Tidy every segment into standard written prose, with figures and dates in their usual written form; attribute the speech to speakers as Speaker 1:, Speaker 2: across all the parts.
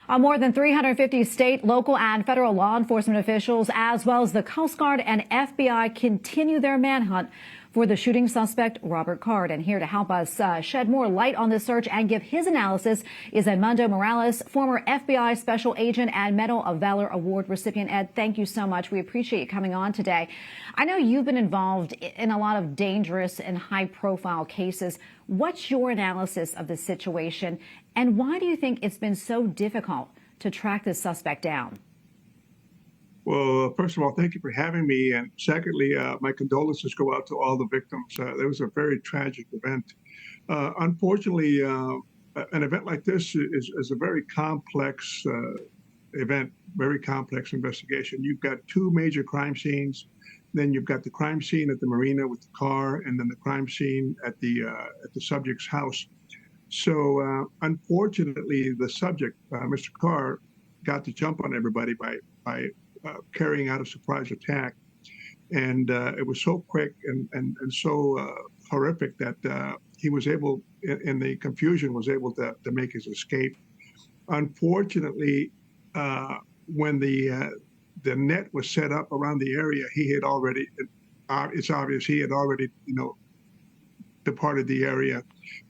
Speaker 1: More than 350 state, local, and federal law enforcement officials, as well as the Coast Guard and FBI, continue their manhunt for the shooting suspect, Robert Card. And here to help us shed more light on this search and give his analysis is Edmundo Mireles, former FBI special agent and Medal of Valor Award recipient. Ed, thank you so much. We appreciate you coming on today. I know you've been involved in a lot of dangerous and high-profile cases. What's your analysis of the situation, and why do you think it's been so difficult to track this suspect down?
Speaker 2: Well, first of all, thank you for having me. And secondly, my condolences go out to all the victims. There was a very tragic event. Unfortunately, an event like this is a very complex event, very complex investigation. You've got two major crime scenes. Then you've got the crime scene at the marina with the car, and then the crime scene at the subject's house. So unfortunately, the subject, Mr. Carr, got the jump on everybody by carrying out a surprise attack, and it was so quick and so horrific that he was able, in the confusion, was able to make his escape. Unfortunately, when the net was set up around the area, he had already, it's obvious he had already, departed the area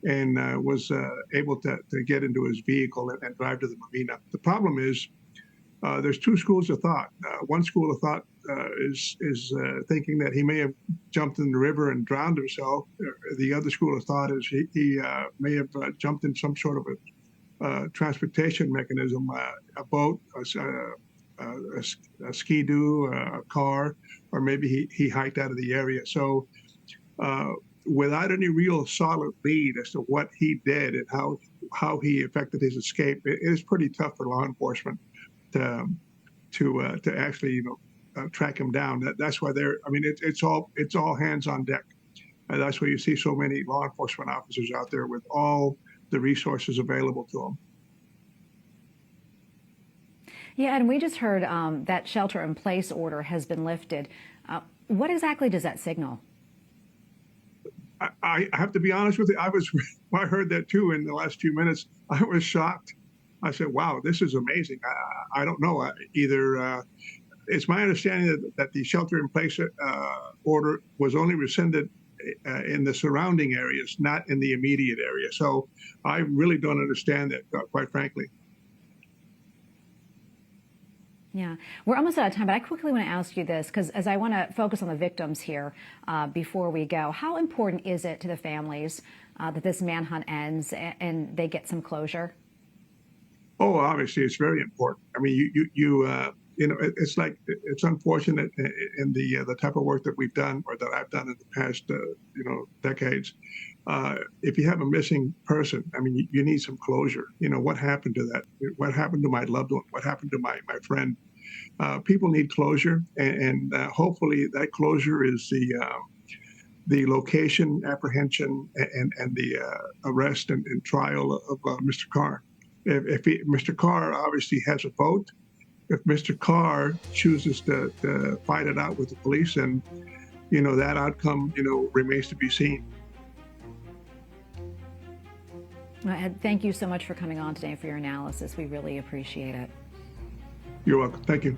Speaker 2: and was able to get into his vehicle and drive to the marina. The problem is there's two schools of thought. One school of thought is thinking that he may have jumped in the river and drowned himself. The other school of thought is he may have jumped in some sort of a transportation mechanism, a boat, a ski-doo, a car, or maybe he hiked out of the area. So without any real solid lead as to what he did and how he effected his escape, it is pretty tough for law enforcement to actually track him down. That's why it's all hands on deck. And that's why you see so many law enforcement officers out there with all the resources available to them.
Speaker 1: Yeah, and we just heard that shelter-in-place order has been lifted. What exactly does that signal?
Speaker 2: I have to be honest with you. When I heard that too in the last few minutes, I was shocked. I said, wow, this is amazing. I don't know. It's my understanding that the shelter-in-place order was only rescinded in the surrounding areas, not in the immediate area. So I really don't understand that, quite frankly.
Speaker 1: Yeah, we're almost out of time, but I quickly want to ask you this, because as I want to focus on the victims here before we go, how important is it to the families that this manhunt ends and they get some closure?
Speaker 2: Oh, obviously, it's very important. I mean, it's unfortunate in the type of work that we've done or that I've done in the past, decades. If you have a missing person, I mean, you need some closure. What happened to that? What happened to my loved one? What happened to my friend? People need closure, and hopefully that closure is the location, apprehension, and the arrest and trial of Mr. Carr. Mr. Carr obviously has a vote. If Mr. Carr chooses to fight it out with the police, and that outcome remains to be seen.
Speaker 1: Ed, thank you so much for coming on today for your analysis. We really appreciate it.
Speaker 2: You're welcome. Thank you.